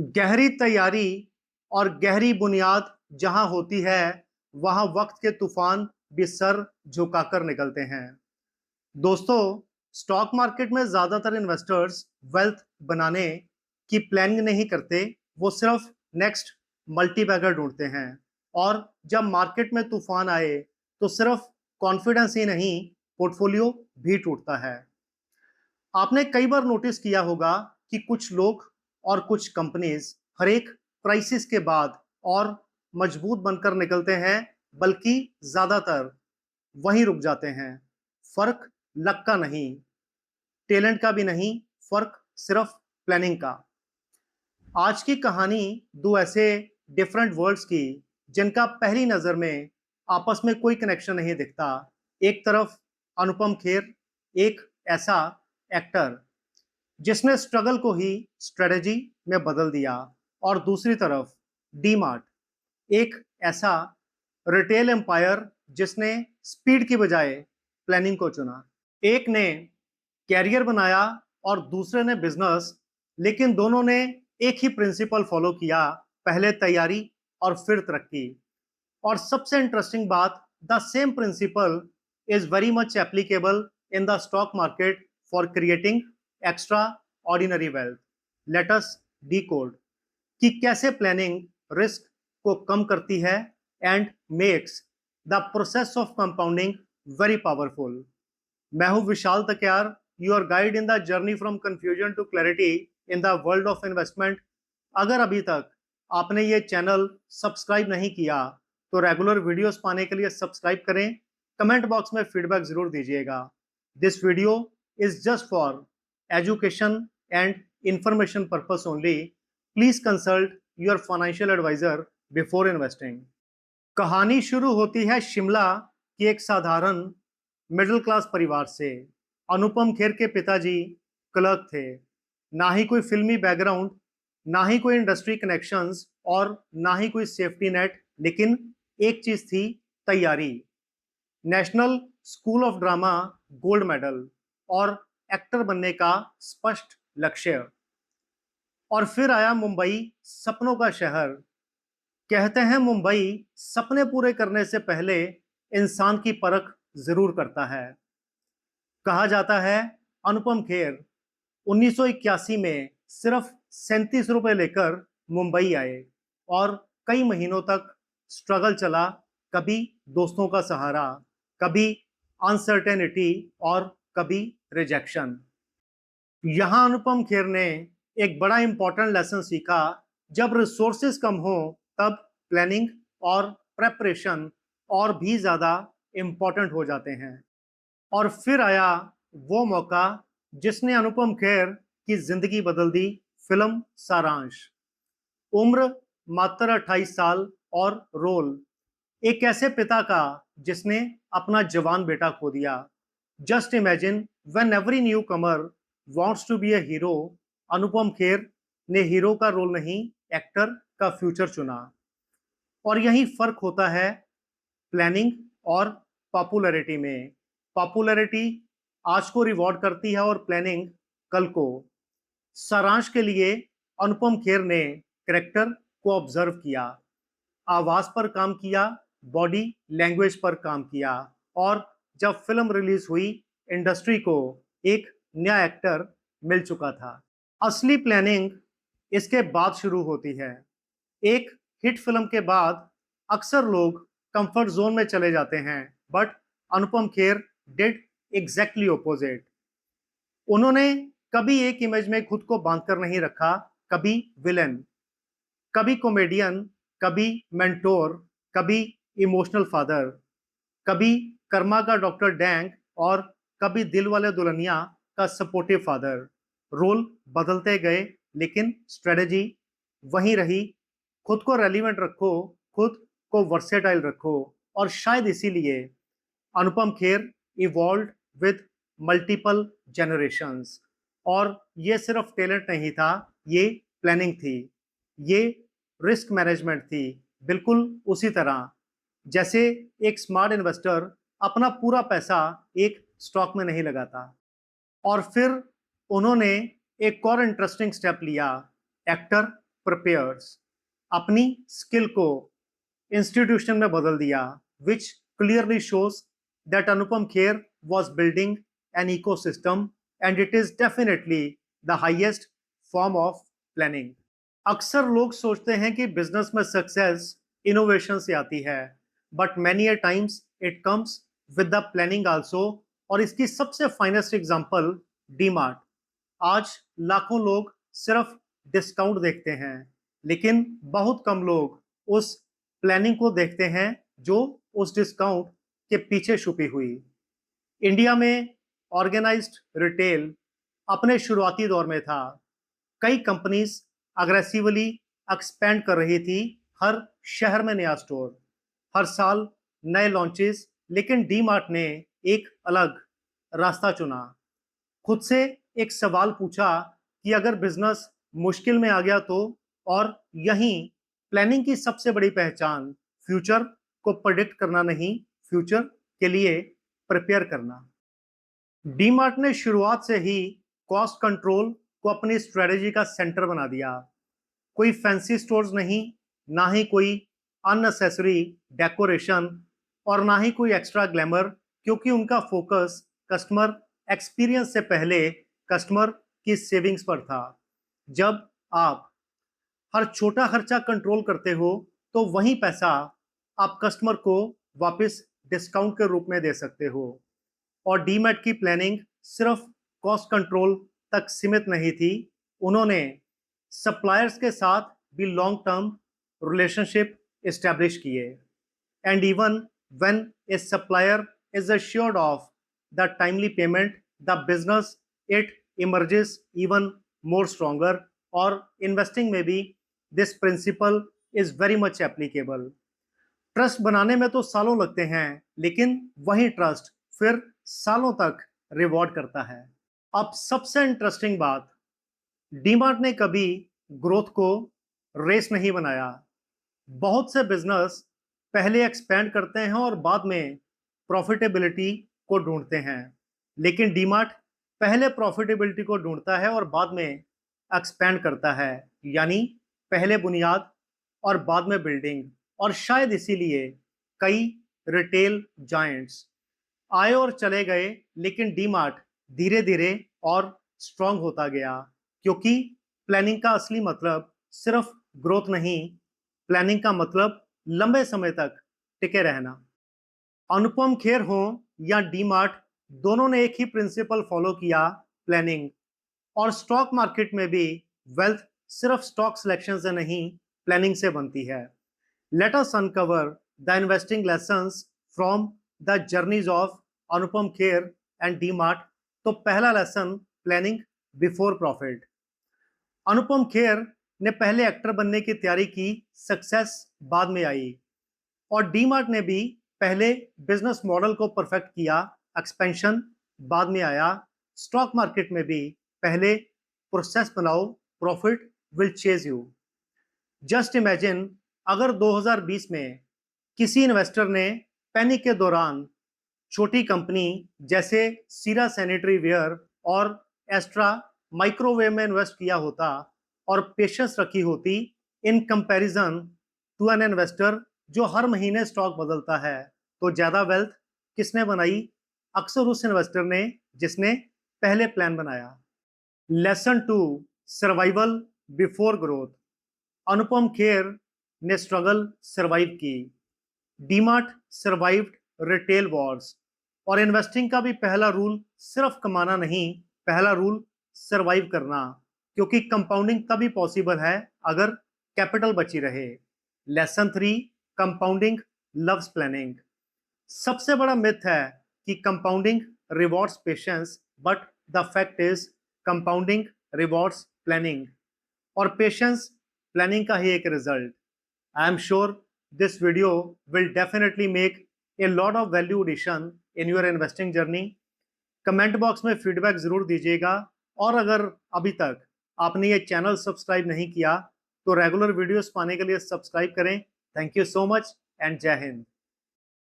गहरी तैयारी और गहरी बुनियाद जहां होती है, वहां वक्त के तूफान भी सर झुकाकर निकलते हैं। दोस्तों, स्टॉक मार्केट में ज्यादातर इन्वेस्टर्स वेल्थ बनाने की प्लानिंग नहीं करते, वो सिर्फ नेक्स्ट मल्टीबैगर ढूंढते हैं। और जब मार्केट में तूफान आए, तो सिर्फ कॉन्फिडेंस ही नहीं, पोर्टफोलियो भी टूटता है। आपने कई बार नोटिस किया होगा कि कुछ लोग और कुछ कंपनीज हर एक क्राइसिस के बाद और मजबूत बनकर निकलते हैं, बल्कि ज्यादातर वहीं रुक जाते हैं। फर्क लक का नहीं, टैलेंट का भी नहीं, फर्क सिर्फ प्लानिंग का। आज की कहानी दो ऐसे डिफरेंट वर्ल्ड्स की, जिनका पहली नजर में आपस में कोई कनेक्शन नहीं दिखता। एक तरफ अनुपम खेर, एक ऐसा एक्टर जिसने स्ट्रगल को ही स्ट्रेटजी में बदल दिया, और दूसरी तरफ डी मार्ट, एक ऐसा रिटेल एम्पायर जिसने स्पीड की बजाय प्लानिंग को चुना। एक ने कैरियर बनाया और दूसरे ने बिजनेस, लेकिन दोनों ने एक ही प्रिंसिपल फॉलो किया, पहले तैयारी और फिर तरक्की। और सबसे इंटरेस्टिंग बात, the same principle is very much applicable in the stock market for creating extraordinary wealth. Let us decode कि कैसे प्लानिंग रिस्क को कम करती है and makes the process of compounding very powerful. मैं हूं Vishal Takyar, your guide in the journey from confusion to clarity in the world of investment. अगर अभी तक आपने ये चैनल सब्सक्राइब नहीं किया, तो रेगुलर वीडियोस पाने के लिए सब्सक्राइब करें। कमेंट बॉक्स में फीडबैक जरूर दीजिएगा। This video is just for education and information purpose only. Please consult your financial advisor before investing. कहानी शुरू होती है शिमला की एक साधारण मिडिल क्लास परिवार से। अनुपम खेर के पिताजी क्लर्क थे। ना ही कोई फिल्मी बैकग्राउंड, ना ही कोई इंडस्ट्री कनेक्शंस, और ना ही कोई सेफ्टी नेट, लेकिन एक चीज थी, तैयारी। National school of drama gold medal और एक्टर बनने का स्पष्ट लक्ष्य। और फिर आया मुंबई, सपनों का शहर। कहते हैं मुंबई सपने पूरे करने से पहले इंसान की परख जरूर करता है। कहा जाता है अनुपम खेर 1981 में सिर्फ 37 रुपए लेकर मुंबई आए, और कई महीनों तक स्ट्रगल चला। कभी दोस्तों का सहारा, कभी अनसर्टेनिटी, और कभी रिजेक्शन। यहां अनुपम खेर ने एक बड़ा इंपॉर्टेंट लेसन सीखा। जब रिसोर्सेज कम हो, तब प्लानिंग और प्रेपरेशन और भी ज्यादा इंपॉर्टेंट हो जाते हैं। और फिर आया वो मौका जिसने अनुपम खेर की जिंदगी बदल दी, फिल्म सारांश। उम्र मात्र 28 साल, और रोल एक ऐसे पिता का जिसने अपना जवान बेटा खो दिया। Just imagine when every newcomer wants to be a hero, Anupam Kher ने हीरो का रोल नहीं, एक्टर का फ्यूचर चुना। और यही फर्क होता है प्लानिंग और पॉपुलैरिटी में। पॉपुलैरिटी आज को रिवॉर्ड करती है, और प्लानिंग कल को। सारांश के लिए अनुपम खेर ने करेक्टर को ऑब्जर्व किया, आवाज पर काम किया, बॉडी लैंग्वेज पर काम किया, और जब फिल्म रिलीज हुई, इंडस्ट्री को एक नया एक्टर मिल चुका था। असली प्लानिंग इसके बाद शुरू होती है। एक हिट फिल्म के बाद अक्सर लोग कंफर्ट जोन में चले जाते हैं, but Anupam Kher did exactly opposite. उन्होंने कभी एक इमेज में खुद को बांधकर नहीं रखा। कभी विलेन, कभी कॉमेडियन, कभी मेंटोर, कभी इमोशनल फादर, कभी कर्मा का डॉक्टर डैंग, और कभी दिल वाले दुल्हनिया का सपोर्टिव फादर। रोल बदलते गए, लेकिन स्ट्रेटजी वही रही। खुद को रेलिवेंट रखो, खुद को वर्सेटाइल रखो। और शायद इसीलिए Anupam Kher evolve with multiple generations. और ये सिर्फ टैलेंट नहीं था, ये प्लानिंग थी, ये रिस्क मैनेजमेंट थी। बिल्कुल उसी तरह जैसे एक स्मार्ट इन्वेस्टर अपना पूरा पैसा एक स्टॉक में नहीं लगाता। और फिर उन्होंने एक और इंटरेस्टिंग स्टेप लिया, एक्टर प्रिपेयर्स, अपनी स्किल को इंस्टीट्यूशन में बदल दिया, which clearly shows that Anupam Kher was building an ecosystem and it is definitely the highest form of planning. अक्सर लोग सोचते हैं कि बिजनेस में सक्सेस इनोवेशन से आती है, but many a times it comes with the planning also, और इसकी सबसे फाइनेस्ट एग्जांपल डीमार्ट। आज लाखों लोग सिर्फ डिस्काउंट देखते हैं, लेकिन बहुत कम लोग उस प्लानिंग को देखते हैं जो उस डिस्काउंट के पीछे छुपी हुई। इंडिया में ऑर्गेनाइज्ड रिटेल अपने शुरुआती दौर में था। कई कंपनीज अग्रेसिवली एक्सपेंड कर रही थी, हर शहर में नया स्टोर, हर साल नए लॉन्चेस, लेकिन डीमार्ट ने एक अलग रास्ता चुना। खुद से एक सवाल पूछा कि अगर बिजनेस मुश्किल में आ गया तो, और यहीं प्लानिंग की सबसे बड़ी पहचान फ्यूचर को प्रेडिक्ट करना नहीं, फ्यूचर के लिए प्रिपेयर करना। डीमार्ट ने शुरुआत से ही कॉस्ट कंट्रोल को अपनी स्ट्रेटेजी का सेंटर बना दिया। कोई फैंसी स्टोर्स नहीं, ना ही कोई अननेसेसरी डेकोरेशन, और ना ही कोई एक्स्ट्रा ग्लैमर, क्योंकि उनका फोकस कस्टमर एक्सपीरियंस से पहले कस्टमर की सेविंग्स पर था। जब आप हर छोटा खर्चा कंट्रोल करते हो तो वही पैसा आप कस्टमर को वापस डिस्काउंट के रूप में दे सकते हो। और डीमैट की प्लानिंग सिर्फ कॉस्ट कंट्रोल तक सीमित नहीं थी, उन्होंने सप्लायर्स के साथ भी लॉन्ग टर्म रिलेशनशिप एस्टैब्लिश किए। And even when A supplier is assured of the timely payment, the business it emerges even more stronger, और इन्वेस्टिंग में भी this principle is very much applicable. Trust बनाने में तो सालों लगते हैं, लेकिन वही ट्रस्ट फिर सालों तक रिवॉर्ड करता है। अब सबसे इंटरेस्टिंग बात, डीमार्ट ने कभी ग्रोथ को रेस नहीं बनाया। बहुत से बिजनेस पहले एक्सपेंड करते हैं और बाद में प्रॉफिटेबिलिटी को ढूंढते हैं, लेकिन डीमार्ट पहले प्रॉफिटेबिलिटी को ढूंढता है और बाद में एक्सपेंड करता है, यानी पहले बुनियाद और बाद में बिल्डिंग। और शायद इसीलिए कई रिटेल जायंट्स आए और चले गए, लेकिन डीमार्ट धीरे धीरे और स्ट्रांग होता गया, क्योंकि प्लानिंग का असली मतलब सिर्फ ग्रोथ नहीं, प्लानिंग का मतलब लंबे समय तक टिके रहना। अनुपम खेर हो या डीमार्ट, दोनों ने एक ही प्रिंसिपल फॉलो किया, प्लानिंग। और स्टॉक मार्केट में भी वेल्थ सिर्फ स्टॉक सिलेक्शन से नहीं, प्लानिंग से बनती है। Let us uncover the investing lessons from the journeys of Anupam Kher and DMart. तो पहला लेसन, प्लानिंग बिफोर प्रॉफिट। अनुपम खेर ने पहले एक्टर बनने की तैयारी की, सक्सेस बाद में आई। और डीमार्ट ने भी पहले बिजनेस मॉडल को परफेक्ट किया, एक्सपेंशन बाद में आया। स्टॉक मार्केट में भी पहले प्रोसेस बनाओ, profit will chase you. Just imagine अगर 2020 में किसी इन्वेस्टर ने पैनिक के दौरान छोटी कंपनी जैसे सीरा सैनिटरी वेयर और एस्ट्रा माइक्रोवेव में इन्वेस्ट किया होता और पेशेंस रखी होती in comparison to an investor जो हर महीने स्टॉक बदलता है, तो ज्यादा वेल्थ किसने बनाई? अक्सर उस इन्वेस्टर ने जिसने पहले प्लान बनाया। Lesson 2, survival before growth. Anupam Kher ने स्ट्रगल सर्वाइव की। DMart survived retail wars. और इन्वेस्टिंग का भी पहला रूल सिर्फ कमाना नहीं, पहला रूल सर्वाइव करना, क्योंकि कंपाउंडिंग तभी पॉसिबल है अगर कैपिटल बची रहे। Lesson 3, compounding loves planning. सबसे बड़ा मिथ है कि compounding rewards patience, but the fact is compounding rewards planning, और पेशेंस प्लानिंग का ही एक result. I am sure this video will definitely make a lot of value addition in your investing journey. Comment box में feedback जरूर दीजिएगा, और अगर अभी तक आपने ये चैनल सब्सक्राइब नहीं किया तो रेगुलर वीडियोस पाने के लिए सब्सक्राइब करें। Thank you so much and जय हिंद।